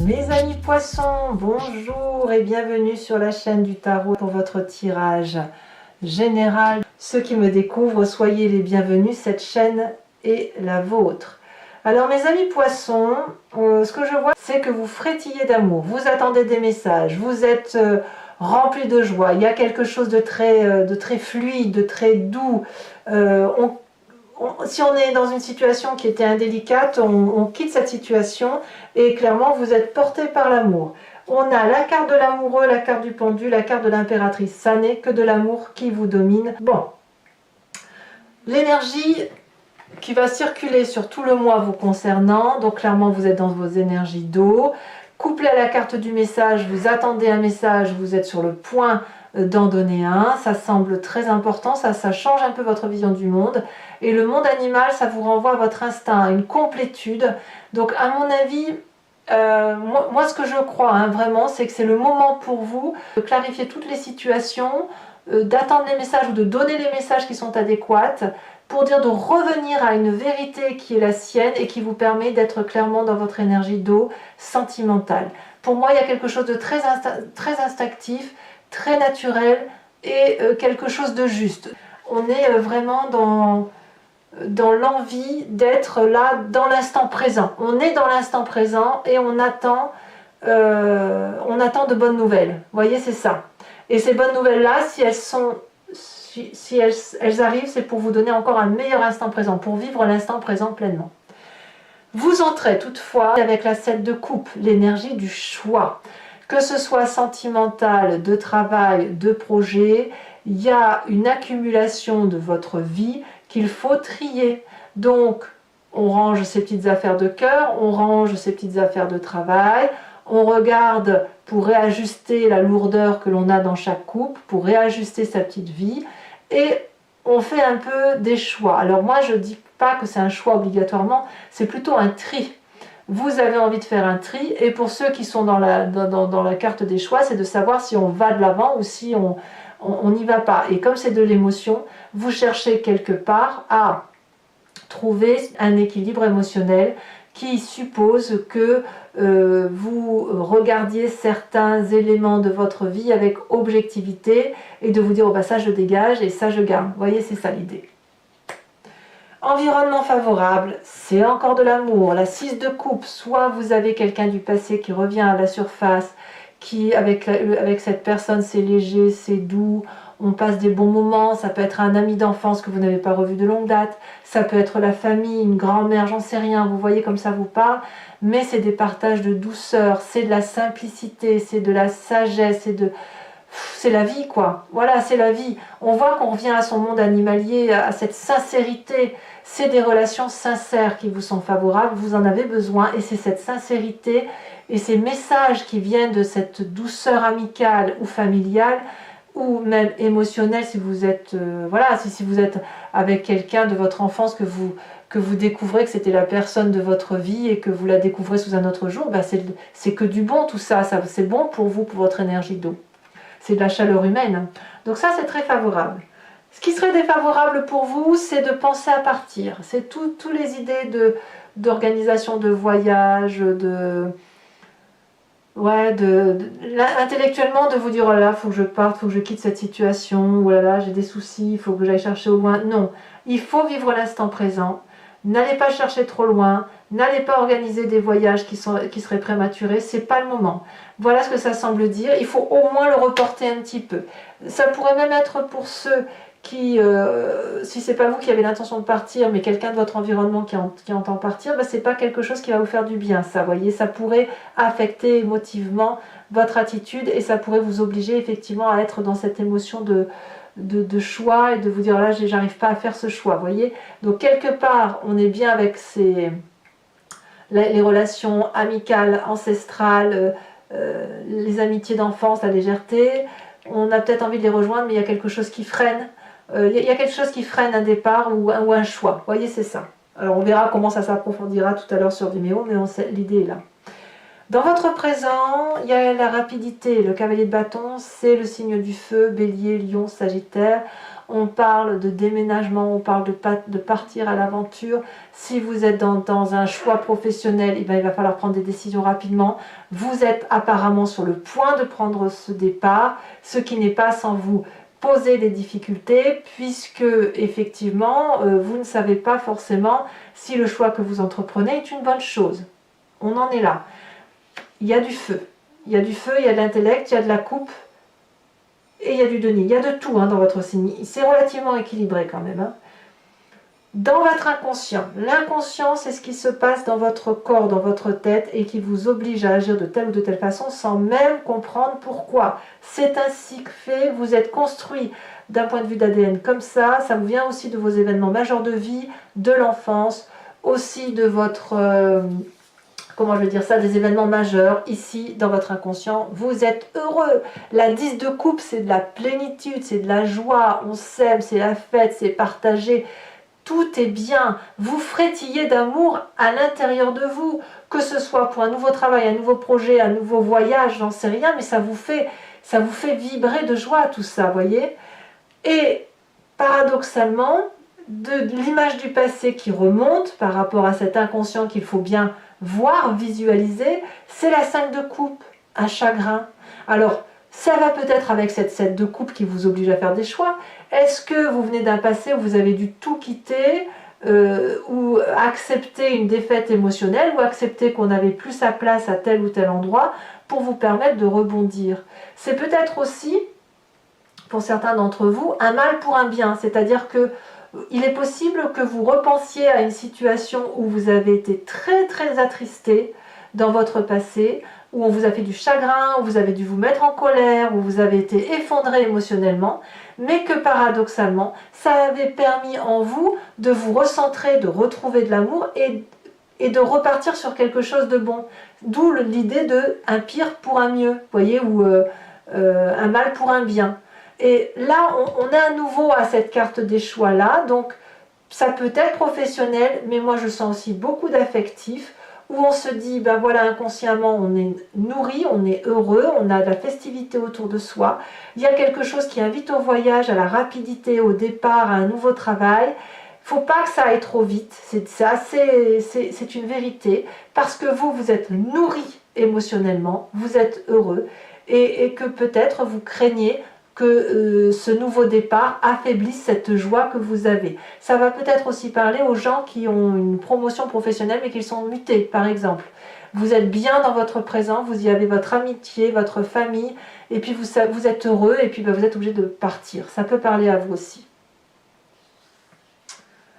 Mes amis poissons, bonjour et bienvenue sur la chaîne du tarot pour votre tirage général. Ceux qui me découvrent, soyez les bienvenus, cette chaîne est la vôtre. Alors mes amis poissons, ce que je vois c'est que vous frétillez d'amour, vous attendez des messages, vous êtes remplis de joie, il y a quelque chose de très fluide, de très doux. Si on est dans une situation qui était indélicate, on quitte cette situation et clairement vous êtes porté par l'amour. On a la carte de l'amoureux, la carte du pendu, la carte de l'impératrice. Ça n'est que de l'amour qui vous domine. Bon, l'énergie qui va circuler sur tout le mois vous concernant, donc clairement vous êtes dans vos énergies d'eau. Couplé à la carte du message, vous attendez un message, vous êtes sur le point d'en donner un, ça semble très important, ça change un peu votre vision du monde. Et le monde animal, ça vous renvoie à votre instinct, à une complétude. Donc à mon avis, moi ce que je crois vraiment, c'est que c'est le moment pour vous de clarifier toutes les situations, d'attendre les messages ou de donner les messages qui sont adéquats, pour dire de revenir à une vérité qui est la sienne et qui vous permet d'être clairement dans votre énergie d'eau sentimentale. Pour moi, il y a quelque chose de très instinctif, très naturel et quelque chose de juste. On est vraiment dans l'envie d'être là dans l'instant présent. On est dans l'instant présent et on attend de bonnes nouvelles. Vous voyez, c'est ça. Et ces bonnes nouvelles-là, si elles arrivent, c'est pour vous donner encore un meilleur instant présent, pour vivre l'instant présent pleinement. Vous entrez toutefois avec la 7 de coupe, l'énergie du choix. Que ce soit sentimental, de travail, de projet, il y a une accumulation de votre vie qu'il faut trier. Donc, on range ses petites affaires de cœur, on range ses petites affaires de travail, on regarde pour réajuster la lourdeur que l'on a dans chaque couple, pour réajuster sa petite vie, et on fait un peu des choix. Alors moi, je ne dis pas que c'est un choix obligatoirement, c'est plutôt un tri. Vous avez envie de faire un tri, et pour ceux qui sont dans la carte des choix, c'est de savoir si on va de l'avant ou si on n'y va pas. Et comme c'est de l'émotion, vous cherchez quelque part à trouver un équilibre émotionnel qui suppose que vous regardiez certains éléments de votre vie avec objectivité et de vous dire oh bah ça je dégage et ça je garde. Vous voyez, c'est ça l'idée. Environnement favorable, c'est encore de l'amour. La 6 de coupe, soit vous avez quelqu'un du passé qui revient à la surface, qui avec cette personne c'est léger, c'est doux, on passe des bons moments, ça peut être un ami d'enfance que vous n'avez pas revu de longue date, ça peut être la famille, une grand-mère, j'en sais rien, vous voyez comme ça vous parle, mais c'est des partages de douceur, c'est de la simplicité, c'est de la sagesse, c'est la vie quoi, voilà c'est la vie. On voit qu'on revient à son monde animalier, à cette sincérité, c'est des relations sincères qui vous sont favorables, vous en avez besoin et c'est cette sincérité et ces messages qui viennent de cette douceur amicale ou familiale ou même émotionnelle si vous êtes, si vous êtes avec quelqu'un de votre enfance que vous découvrez que c'était la personne de votre vie et que vous la découvrez sous un autre jour, c'est que du bon tout ça c'est bon pour vous, pour votre énergie d'eau. C'est de la chaleur humaine. Donc ça, c'est très favorable. Ce qui serait défavorable pour vous, c'est de penser à partir. C'est toutes les idées d'organisation de voyage, intellectuellement de vous dire oh là là, faut que je parte, faut que je quitte cette situation, oh là là, j'ai des soucis, il faut que j'aille chercher au loin. Non, il faut vivre l'instant présent. N'allez pas chercher trop loin, n'allez pas organiser des voyages qui seraient prématurés, c'est pas le moment. Voilà ce que ça semble dire, il faut au moins le reporter un petit peu. Ça pourrait même être pour ceux qui, si c'est pas vous qui avez l'intention de partir, mais quelqu'un de votre environnement qui entend partir, c'est pas quelque chose qui va vous faire du bien, ça, voyez, ça pourrait affecter émotivement votre attitude et ça pourrait vous obliger effectivement à être dans cette émotion de choix et de vous dire là j'arrive pas à faire ce choix, voyez. Donc quelque part on est bien avec les relations amicales, ancestrales, les amitiés d'enfance, la légèreté, on a peut-être envie de les rejoindre mais il y a quelque chose qui freine, il y a quelque chose qui freine un départ ou un choix, voyez, c'est ça. Alors on verra comment ça s'approfondira tout à l'heure sur Vimeo, mais l'idée est là. Dans votre présent, il y a la rapidité. Le cavalier de bâton, c'est le signe du feu, bélier, lion, sagittaire. on parle de déménagement, on parle de partir à l'aventure. Si vous êtes dans un choix professionnel, eh bien, il va falloir prendre des décisions rapidement. Vous êtes apparemment sur le point de prendre ce départ, ce qui n'est pas sans vous poser des difficultés, puisque effectivement, vous ne savez pas forcément si le choix que vous entreprenez est une bonne chose. On en est là. Il y a du feu. Il y a du feu, il y a de l'intellect, il y a de la coupe, et il y a du denier. Il y a de tout dans votre signe. C'est relativement équilibré quand même. Dans votre inconscient, l'inconscient, c'est ce qui se passe dans votre corps, dans votre tête, et qui vous oblige à agir de telle ou de telle façon sans même comprendre pourquoi. C'est ainsi que fait, vous êtes construit d'un point de vue d'ADN comme ça vous vient aussi de vos événements majeurs de vie, de l'enfance, aussi de votre... comment je vais dire ça, des événements majeurs, ici, dans votre inconscient, vous êtes heureux. La 10 de coupe, c'est de la plénitude, c'est de la joie, on s'aime, c'est la fête, c'est partagé. Tout est bien, vous frétillez d'amour à l'intérieur de vous, que ce soit pour un nouveau travail, un nouveau projet, un nouveau voyage, j'en sais rien, mais ça vous fait vibrer de joie tout ça, voyez. Et paradoxalement, de l'image du passé qui remonte par rapport à cet inconscient qu'il faut bien voir, visualiser, c'est la 5 de coupe, un chagrin. Alors, ça va peut-être avec cette 7 de coupe qui vous oblige à faire des choix. Est-ce que vous venez d'un passé où vous avez dû tout quitter, ou accepter une défaite émotionnelle, ou accepter qu'on n'avait plus sa place à tel ou tel endroit pour vous permettre de rebondir? C'est peut-être aussi, pour certains d'entre vous, un mal pour un bien, c'est-à-dire que il est possible que vous repensiez à une situation où vous avez été très très attristé dans votre passé, où on vous a fait du chagrin, où vous avez dû vous mettre en colère, où vous avez été effondré émotionnellement, mais que paradoxalement, ça avait permis en vous de vous recentrer, de retrouver de l'amour et de repartir sur quelque chose de bon. D'où l'idée de un pire pour un mieux, vous voyez, ou un mal pour un bien. Et là, on est à nouveau à cette carte des choix là, donc ça peut être professionnel, mais moi je sens aussi beaucoup d'affectif, où on se dit, ben voilà, inconsciemment, on est nourri, on est heureux, on a de la festivité autour de soi, il y a quelque chose qui invite au voyage, à la rapidité, au départ, à un nouveau travail. Il ne faut pas que ça aille trop vite, c'est une vérité, parce que vous êtes nourri émotionnellement, vous êtes heureux, et que peut-être vous craignez que ce nouveau départ affaiblisse cette joie que vous avez. Ça va peut-être aussi parler aux gens qui ont une promotion professionnelle mais qui sont mutés, par exemple. Vous êtes bien dans votre présent, vous y avez votre amitié, votre famille, et puis vous êtes heureux, et puis vous êtes obligé de partir. Ça peut parler à vous aussi.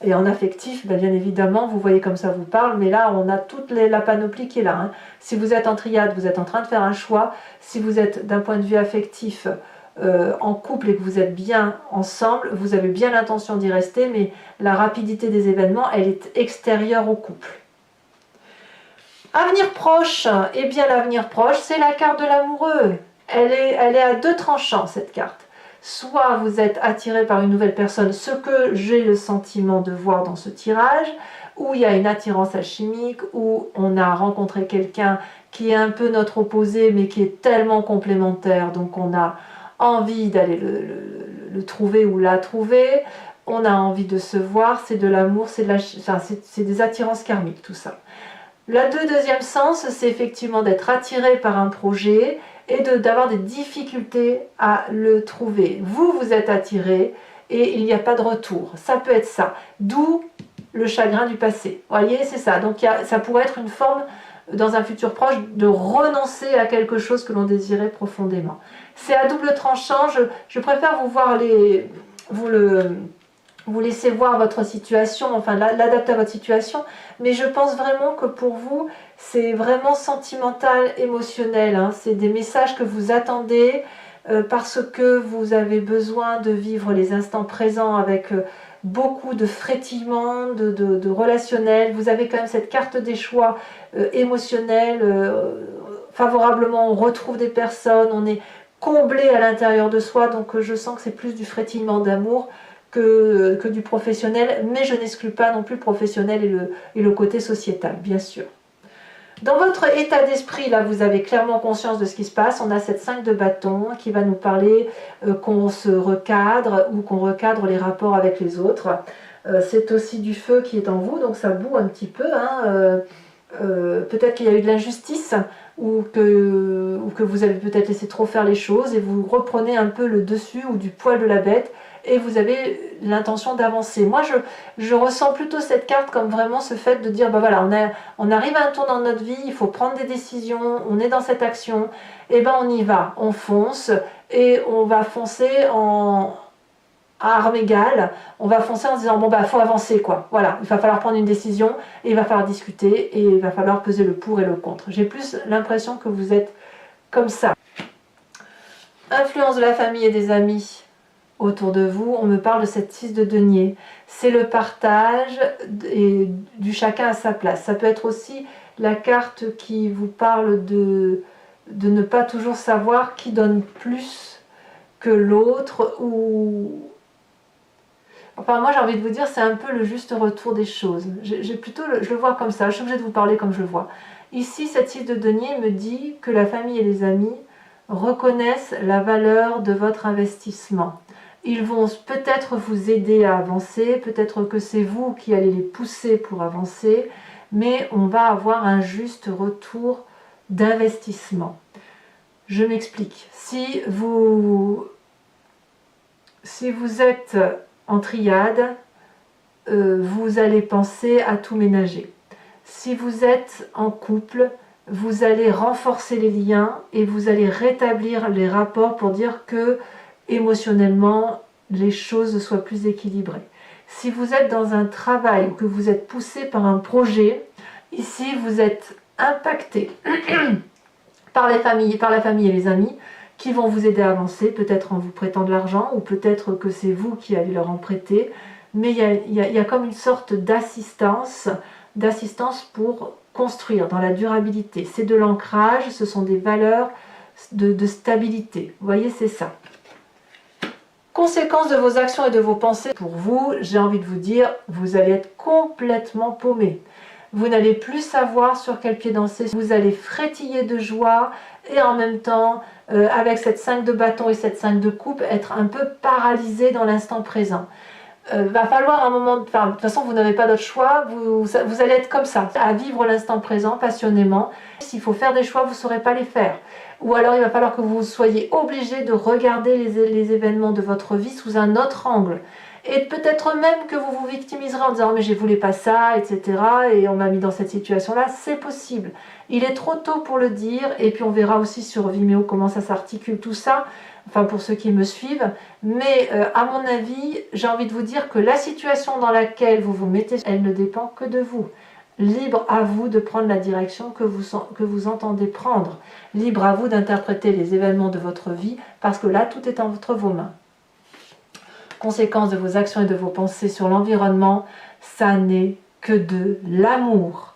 Et en affectif, bien évidemment, vous voyez comme ça vous parle, mais là, on a toute la panoplie qui est là. Si vous êtes en triade, vous êtes en train de faire un choix. Si vous êtes d'un point de vue affectif, en couple et que vous êtes bien ensemble, vous avez bien l'intention d'y rester, mais la rapidité des événements, elle est extérieure au couple. Avenir proche, eh bien l'avenir proche, c'est la carte de l'amoureux. Elle est à deux tranchants, cette carte. Soit vous êtes attiré par une nouvelle personne, ce que j'ai le sentiment de voir dans ce tirage, où il y a une attirance alchimique, où on a rencontré quelqu'un qui est un peu notre opposé, mais qui est tellement complémentaire, donc on a envie d'aller le trouver ou la trouver, on a envie de se voir, c'est de l'amour, c'est des attirances karmiques, tout ça. Le deuxième sens, c'est effectivement d'être attiré par un projet et d'avoir des difficultés à le trouver. Vous êtes attiré et il n'y a pas de retour. Ça peut être ça. D'où le chagrin du passé. Vous voyez, c'est ça. Donc ça pourrait être une forme, dans un futur proche, de renoncer à quelque chose que l'on désirait profondément. C'est à double tranchant. Je préfère vous voir vous laissez voir votre situation, enfin l'adapter à votre situation, mais je pense vraiment que pour vous, c'est vraiment sentimental, émotionnel, c'est des messages que vous attendez parce que vous avez besoin de vivre les instants présents avec beaucoup de frétillement, de relationnel. Vous avez quand même cette carte des choix émotionnels, favorablement on retrouve des personnes, on est comblé à l'intérieur de soi, donc je sens que c'est plus du frétillement d'amour que du professionnel, mais je n'exclus pas non plus le professionnel et le côté sociétal, bien sûr. Dans votre état d'esprit, là, vous avez clairement conscience de ce qui se passe. On a cette 5 de bâton qui va nous parler qu'on se recadre ou qu'on recadre les rapports avec les autres. C'est aussi du feu qui est en vous, donc ça boue un petit peu. Hein, peut-être qu'il y a eu de l'injustice ou que vous avez peut-être laissé trop faire les choses et vous reprenez un peu le dessus ou du poil de la bête et vous avez l'intention d'avancer. Moi, je ressens plutôt cette carte comme vraiment ce fait de dire, bah voilà, on arrive à un tour dans notre vie, il faut prendre des décisions, on est dans cette action, et ben on y va, on fonce et on va foncer à armes égales, on va foncer en se disant bon bah faut avancer quoi, voilà, il va falloir prendre une décision et il va falloir discuter et il va falloir peser le pour et le contre. J'ai plus l'impression que vous êtes comme ça. Influence de la famille et des amis autour de vous, on me parle de cette 6 de denier, c'est le partage et du chacun à sa place. Ça peut être aussi la carte qui vous parle de ne pas toujours savoir qui donne plus que l'autre ou... Enfin, moi j'ai envie de vous dire, c'est un peu le juste retour des choses. Je le vois comme ça, je suis obligée de vous parler comme je le vois. Ici, cette 6 de denier me dit que la famille et les amis reconnaissent la valeur de votre investissement. Ils vont peut-être vous aider à avancer, peut-être que c'est vous qui allez les pousser pour avancer, mais on va avoir un juste retour d'investissement. Je m'explique. Si vous êtes en triade, vous allez penser à tout ménager. Si vous êtes en couple, vous allez renforcer les liens et vous allez rétablir les rapports pour dire que émotionnellement les choses soient plus équilibrées. Si vous êtes dans un travail ou que vous êtes poussé par un projet, ici vous êtes impacté par la famille et les amis qui vont vous aider à avancer, peut-être en vous prêtant de l'argent ou peut-être que c'est vous qui allez leur en prêter, mais il y a comme une sorte d'assistance pour construire dans la durabilité. C'est de l'ancrage, ce sont des valeurs de stabilité. Vous voyez, c'est ça. Conséquence de vos actions et de vos pensées pour vous, j'ai envie de vous dire, vous allez être complètement paumé. Vous n'allez plus savoir sur quel pied danser, vous allez frétiller de joie et en même temps, avec cette 5 de bâton et cette 5 de coupe, être un peu paralysé dans l'instant présent. Va falloir un moment, de toute façon vous n'avez pas d'autre choix, vous allez être comme ça, à vivre l'instant présent passionnément. S'il faut faire des choix, vous ne saurez pas les faire. Ou alors il va falloir que vous soyez obligé de regarder les événements de votre vie sous un autre angle. Et peut-être même que vous vous victimiserez en disant « mais je ne voulais pas ça, etc. et on m'a mis dans cette situation-là ». C'est possible. Il est trop tôt pour le dire et puis on verra aussi sur Vimeo comment ça s'articule tout ça. Enfin pour ceux qui me suivent, mais à mon avis, j'ai envie de vous dire que la situation dans laquelle vous vous mettez, elle ne dépend que de vous. Libre à vous de prendre la direction que vous entendez prendre. Libre à vous d'interpréter les événements de votre vie, parce que là, tout est entre vos mains. Conséquence de vos actions et de vos pensées sur l'environnement, ça n'est que de l'amour.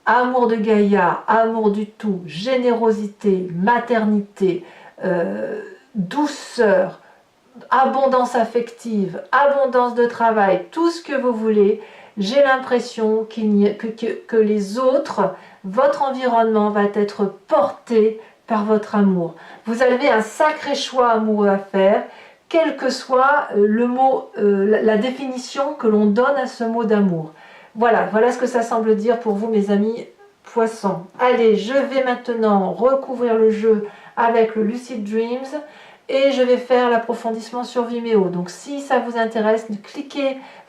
Amour de Gaïa, amour du tout, générosité, maternité, douceur, abondance affective, abondance de travail, tout ce que vous voulez. J'ai l'impression que les autres, votre environnement va être porté par votre amour. Vous avez un sacré choix amoureux à faire, quel que soit le mot, la définition que l'on donne à ce mot d'amour. Voilà ce que ça semble dire pour vous mes amis poissons. Allez, je vais maintenant recouvrir le jeu avec le Lucid Dreams et je vais faire l'approfondissement sur Vimeo. Donc si ça vous intéresse,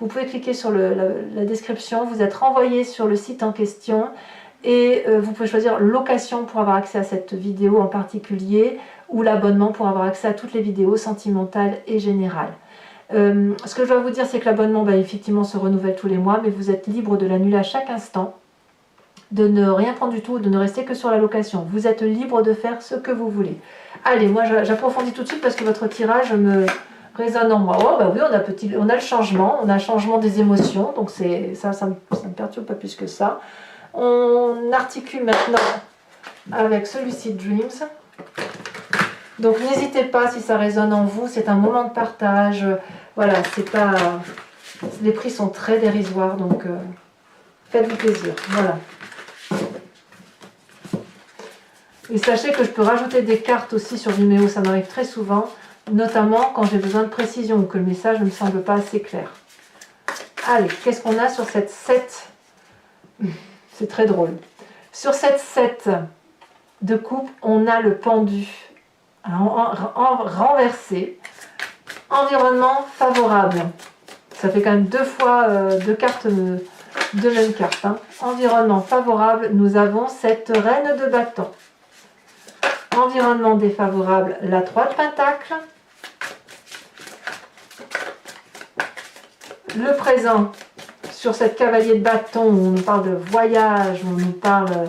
vous pouvez cliquer sur la description, vous êtes renvoyé sur le site en question et vous pouvez choisir location pour avoir accès à cette vidéo en particulier ou l'abonnement pour avoir accès à toutes les vidéos sentimentales et générales. Ce que je dois vous dire, c'est que l'abonnement effectivement se renouvelle tous les mois, mais vous êtes libre de l'annuler à chaque instant, de ne rien prendre du tout, de ne rester que sur la location. Vous êtes libre de faire ce que vous voulez. Allez, moi j'approfondis tout de suite parce que votre tirage me résonne en moi. Oh bah oui, on a le changement, on a le changement des émotions, donc ça me perturbe pas plus que ça. On articule maintenant avec ce Lucid Dreams. Donc n'hésitez pas si ça résonne en vous, c'est un moment de partage. Voilà, les prix sont très dérisoires, donc faites-vous plaisir. Voilà. Et sachez que je peux rajouter des cartes aussi sur Vimeo, ça m'arrive très souvent, notamment quand j'ai besoin de précision ou que le message ne me semble pas assez clair. Allez, qu'est-ce qu'on a sur cette 7? C'est très drôle. Sur cette 7 de coupe, on a le pendu renversé. Environnement favorable. Ça fait quand même deux fois deux cartes, deux mêmes cartes. Hein. Environnement favorable, nous avons cette reine de bâton. Environnement défavorable, la 3 de pentacle. Le présent, sur cette cavalier de bâton, où on nous parle de voyage, où on nous parle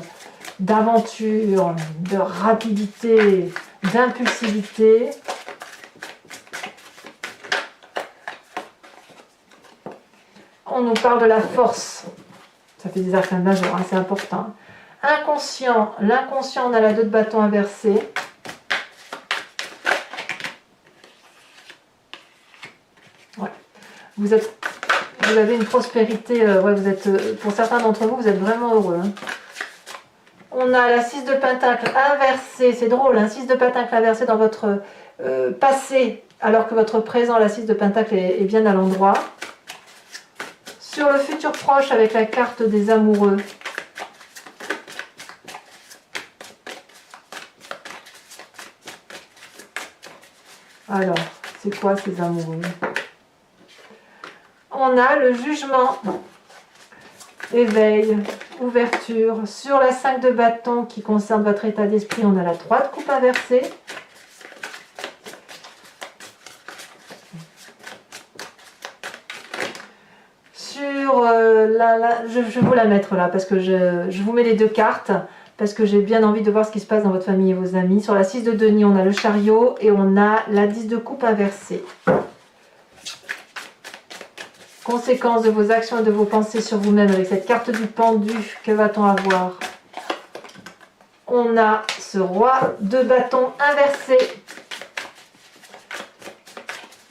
d'aventure, de rapidité, d'impulsivité. On nous parle de la force. Ça fait des arcanes majeurs, hein, c'est important. Inconscient, l'inconscient, on a la 2 de bâton inversée. Ouais. Vous avez une prospérité, ouais, vous êtes, pour certains d'entre vous, vous êtes vraiment heureux. Hein. On a la 6 de pentacle inversée, c'est drôle, hein, 6 de pentacle inversée dans votre passé, alors que votre présent, la 6 de pentacle, est bien à l'endroit. Sur le futur proche, avec la carte des amoureux. Alors, c'est quoi ces amoureux? On a le jugement, éveil, ouverture. Sur la 5 de bâton qui concerne votre état d'esprit, on a la 3 de coupe inversée. Sur je vais vous la mettre là parce que je vous mets les deux cartes parce que j'ai bien envie de voir ce qui se passe dans votre famille et vos amis. Sur la 6 de denier, on a le chariot et on a la 10 de coupe inversée. Conséquence de vos actions et de vos pensées sur vous-même avec cette carte du pendu, que va-t-on avoir? On a ce roi de bâton inversé.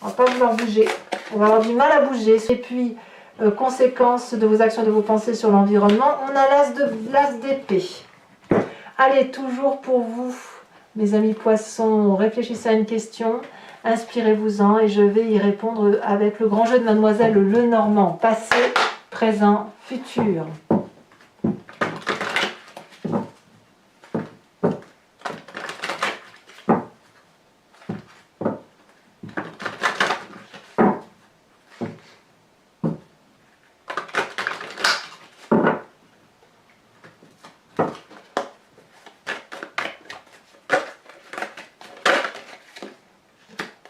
On va pas vouloir bouger. On va avoir du mal à bouger. Et puis, conséquence de vos actions et de vos pensées sur l'environnement, on a l'as d'épée. Allez, toujours pour vous, mes amis poissons, réfléchissez à une question. Inspirez-vous-en et je vais y répondre avec le grand jeu de Mademoiselle Lenormand. Passé, présent, futur.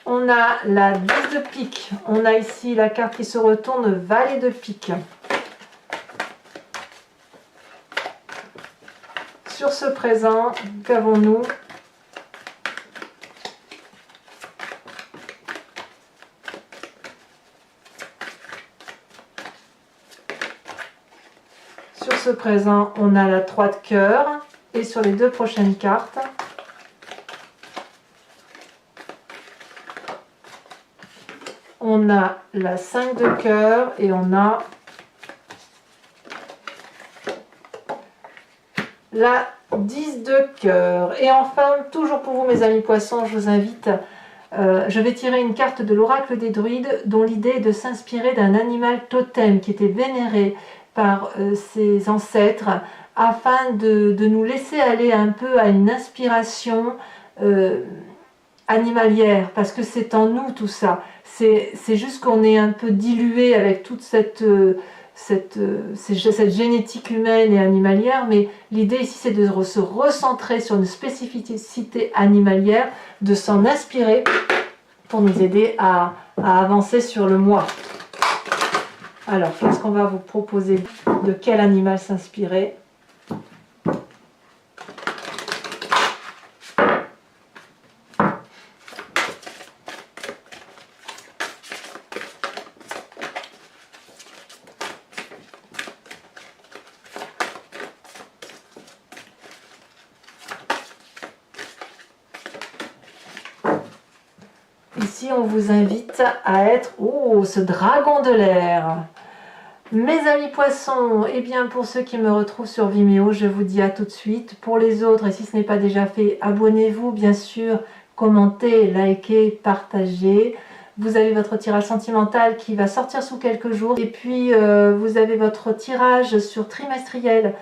On a la 10 de pique. On a ici la carte qui se retourne, valet de pique. Sur ce présent, qu'avons-nous? Sur ce présent, on a la 3 de cœur. Et sur les deux prochaines cartes, on a la 5 de cœur et on a la 10 de cœur. Et enfin, toujours pour vous mes amis poissons, je vous invite, je vais tirer une carte de l'oracle des druides dont l'idée est de s'inspirer d'un animal totem qui était vénéré par ses ancêtres afin de nous laisser aller un peu à une inspiration animalière, parce que c'est en nous tout ça. C'est juste qu'on est un peu dilué avec toute cette génétique humaine et animalière, mais l'idée ici c'est de se recentrer sur une spécificité animalière, de s'en inspirer pour nous aider à avancer sur le moi. Alors, qu'est-ce qu'on va vous proposer? De quel animal s'inspirer? Ici, on vous invite à être... Oh, ce dragon de l'air! Mes amis poissons, et bien pour ceux qui me retrouvent sur Vimeo, je vous dis à tout de suite. Pour les autres, et si ce n'est pas déjà fait, abonnez-vous bien sûr, commentez, likez, partagez. Vous avez votre tirage sentimental qui va sortir sous quelques jours. Et puis vous avez votre tirage sur trimestriel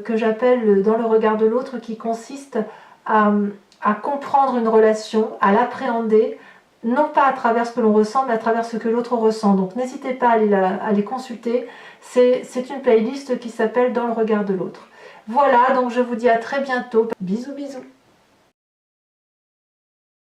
que j'appelle dans le regard de l'autre, qui consiste à comprendre une relation, à l'appréhender, non pas à travers ce que l'on ressent, mais à travers ce que l'autre ressent. Donc n'hésitez pas à les consulter. C'est une playlist qui s'appelle Dans le regard de l'autre. Voilà, donc je vous dis à très bientôt. Bisous, bisous.